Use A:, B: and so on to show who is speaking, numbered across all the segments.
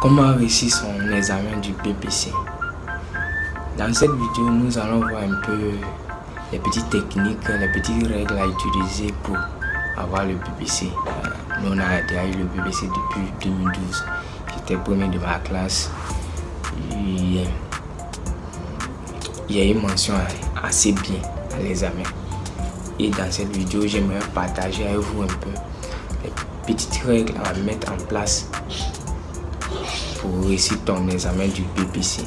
A: Comment réussir son examen du BPC? Dans cette vidéo, nous allons voir un peu les petites techniques, les petites règles à utiliser pour avoir le BPC. Nous, on a déjà eu le BPC depuis 2012. J'étais premier de ma classe. Il y a une mention assez bien à l'examen. Et dans cette vidéo, j'aimerais partager avec vous un peu les petites règles à mettre en place pour réussir ton examen du BPC.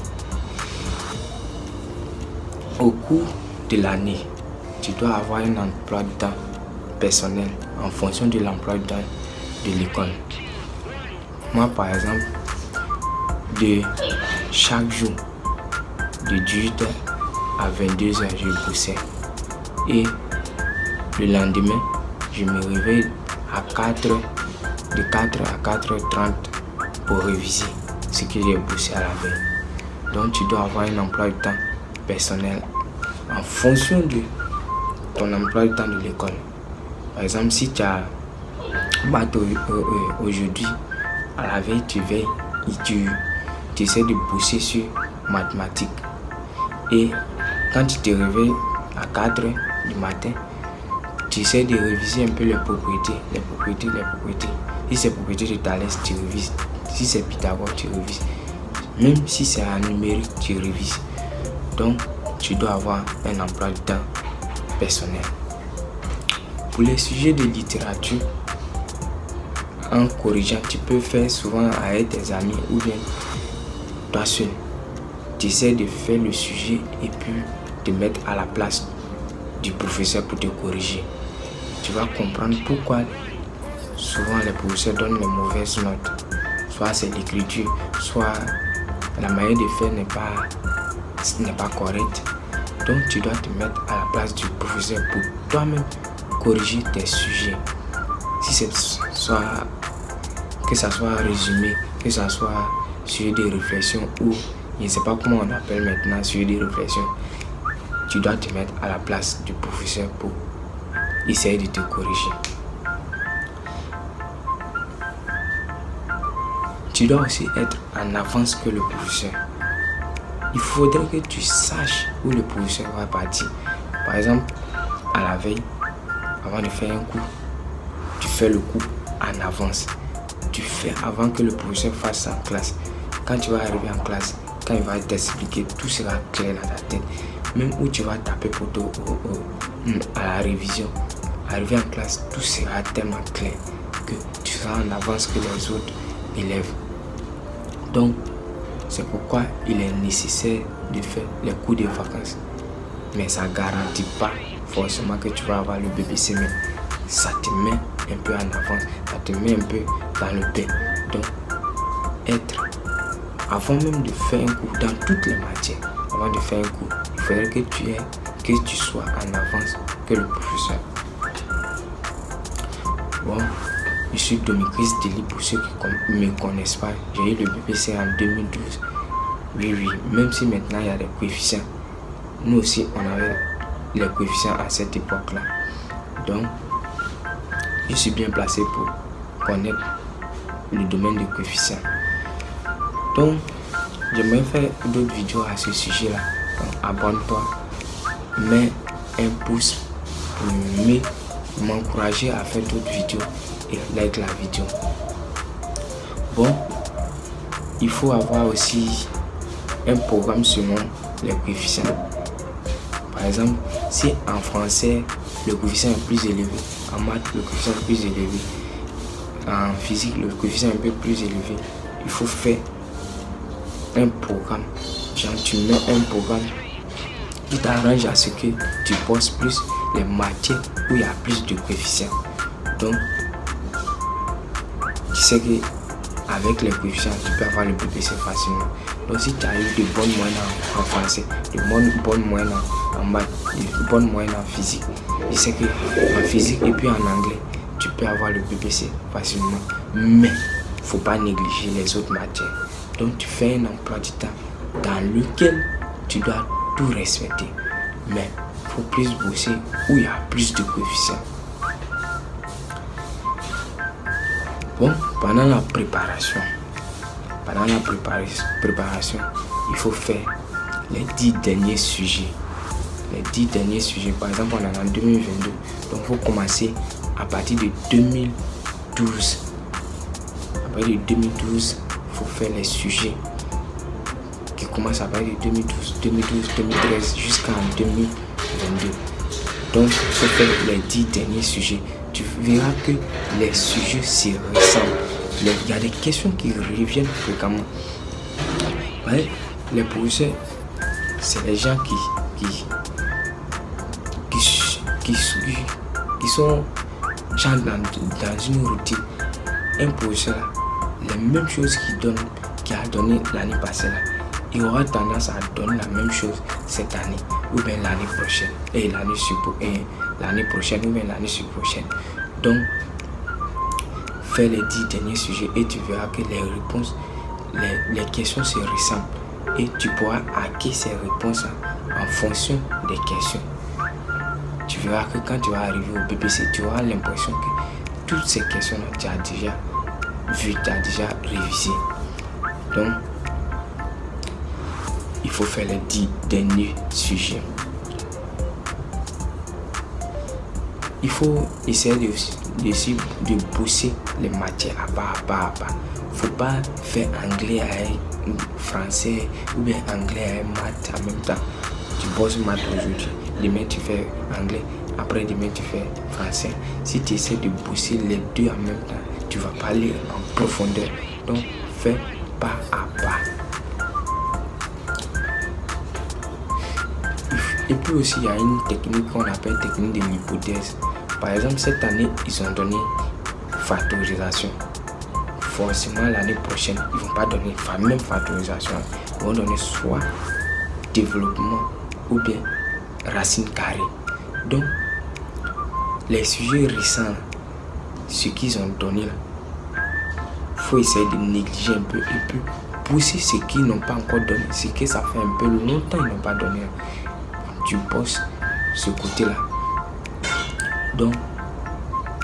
A: Au cours de l'année, tu dois avoir un emploi de temps personnel en fonction de l'emploi de temps de l'école. Moi, par exemple, de chaque jour, de 18h à 22h, je bossais. Et le lendemain, je me réveille à 4h, de 4h à 4h30 pour réviser ce que j'ai bossé à la veille. Donc, tu dois avoir un emploi de temps personnel en fonction de ton emploi de temps de l'école. Par exemple, si tu as maths aujourd'hui, à la veille, tu veilles et tu essaies de bosser sur mathématiques. Et quand tu te réveilles à 4h du matin, tu essaies de réviser un peu les propriétés. Si c'est propriétés de Thalès, tu révises. Si c'est Pythagore, tu révises. Même si c'est en numérique, tu révises. Donc, tu dois avoir un emploi de temps personnel. Pour les sujets de littérature, en corrigeant, tu peux faire souvent avec tes amis ou bien toi seul. Tu essaies de faire le sujet et puis te mettre à la place du professeur pour te corriger. Tu vas comprendre pourquoi souvent les professeurs donnent les mauvaises notes. Soit c'est l'écriture, soit la manière de faire n'est pas correcte. Donc tu dois te mettre à la place du professeur pour toi-même corriger tes sujets. Si c'est que ça soit résumé, que ça soit sujet de réflexion ou je ne sais pas comment on appelle maintenant sujet de réflexion, tu dois te mettre à la place du professeur pour essayer de te corriger. Tu dois aussi être en avance que le professeur. Il faudrait que tu saches où le professeur va partir. Par exemple, à la veille, avant de faire un cours, tu fais le cours en avance. Tu fais avant que le professeur fasse sa classe. Quand tu vas arriver en classe, quand il va t'expliquer, tout sera clair dans ta tête. Même où tu vas taper pour à la révision, arriver en classe, tout sera tellement clair que tu seras en avance que les autres élèves. Donc, c'est pourquoi il est nécessaire de faire les cours de vacances. Mais ça ne garantit pas forcément que tu vas avoir le BPC, mais ça te met un peu en avance, ça te met un peu dans le bain. Donc, avant même de faire un cours dans toutes les matières, avant de faire un cours, il faudrait que tu sois en avance que le professeur. Bon, je suis Domicris Deli pour ceux qui ne me connaissent pas. J'ai eu le BPC en 2012. Oui, même si maintenant il y a des coefficients. Nous aussi, on avait les coefficients à cette époque-là. Donc, je suis bien placé pour connaître le domaine des coefficients. Donc, j'aimerais faire d'autres vidéos à ce sujet-là. Donc, abonne-toi, mets un pouce pour m'encourager à faire d'autres vidéos et like la vidéo. Bon, il faut avoir aussi un programme selon les coefficients. Par exemple, si en français le coefficient est plus élevé, en maths le coefficient est plus élevé, en physique le coefficient est un peu plus élevé, il faut faire un programme. Genre tu mets un programme qui t'arrange à ce que tu poses plus les matières où il y a plus de coefficients. Donc tu sais que avec les coefficients tu peux avoir le BPC facilement. Donc si tu as eu de bonnes moyennes en français, de bonnes moyennes en maths, de bonnes moyennes en physique, je sais que en physique et puis en anglais tu peux avoir le BPC facilement. Mais il ne faut pas négliger les autres matières. Donc tu fais un emploi du temps dans lequel tu dois tout respecter. Mais il faut plus bosser où il y a plus de coefficients. Bon, pendant la préparation, pendant la préparation, il faut faire les 10 derniers sujets. Les 10 derniers sujets, par exemple, on est en 2022, donc il faut commencer à partir de 2012. À partir de 2012, il faut faire les sujets qui commencent à partir de 2012, 2013 jusqu'en 2022. Donc, il faut faire les 10 derniers sujets. Tu verras que les sujets se ressemblent. Il y a des questions qui reviennent fréquemment. Ouais, les professeurs, c'est les gens qui sont genre dans une routine. Un professeur, les mêmes choses qu'il a donné l'année passée, là, il aura tendance à donner la même chose cette année ou bien l'année prochaine et l'année prochaine ou bien l'année prochaine. Donc, fais les 10 derniers sujets et tu verras que les réponses, les questions se ressemblent et tu pourras hacker ces réponses en fonction des questions. Tu verras que quand tu vas arriver au BPC, tu auras l'impression que toutes ces questions-là, tu as déjà vu, tu as déjà révisé. Donc, il faut faire les 10 derniers sujets. Il faut essayer de pousser les matières à bas. Il ne faut pas faire anglais avec français ou bien anglais avec maths en même temps. Tu bosses maths aujourd'hui, demain tu fais anglais, après demain tu fais français. Si tu essaies de pousser les deux en même temps, tu vas pas aller en profondeur. Donc, fais pas à pas. Et puis aussi, il y a une technique qu'on appelle technique de l'hypothèse. Par exemple, cette année, ils ont donné factorisation. Forcément, l'année prochaine, ils ne vont pas donner même factorisation. Ils vont donner soit développement ou bien racine carrée. Donc, les sujets récents, ce qu'ils ont donné là, il faut essayer de négliger un peu et puis pousser ce qu'ils n'ont pas encore donné. Ce que ça fait un peu longtemps qu'ils n'ont pas donné. Tu bosses ce côté-là. Donc,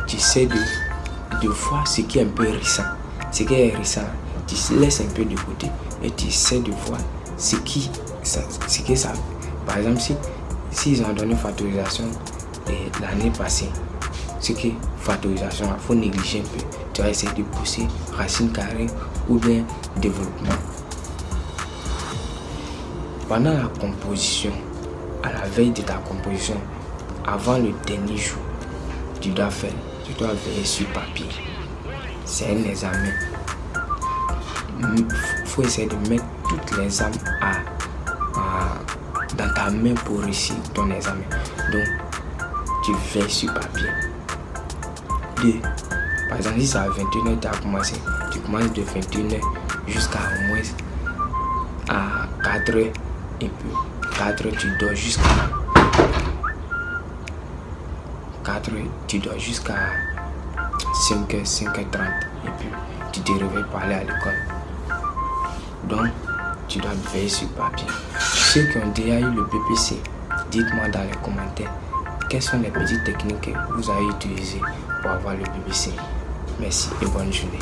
A: tu essaies de voir ce qui est un peu récent. Ce qui est récent, tu laisses un peu de côté et tu essaies de voir ce que ça. Par exemple, si ils ont donné factorisation l'année passée, ce qui est factorisation, il faut négliger un peu. Tu vas essayer de pousser racine carrée ou bien développement. Pendant la composition, à la veille de ta composition, avant le dernier jour, tu dois veiller sur papier. C'est un examen. Il faut essayer de mettre toutes les armes dans ta main pour réussir ton examen. Donc, tu veilles sur papier. Par exemple, si c'est à 21h, tu as commencé, tu commences de 21h jusqu'à au moins à 4h et puis 4h tu dors jusqu'à 4h, tu dors jusqu'à 5h, 5h30 et puis tu te réveilles pour aller à l'école. Donc, tu dois veiller sur papier. Ceux qui ont déjà eu le BPC, dites-moi dans les commentaires quelles sont les petites techniques que vous avez utilisées pour avoir le BPC. Merci et bonne journée.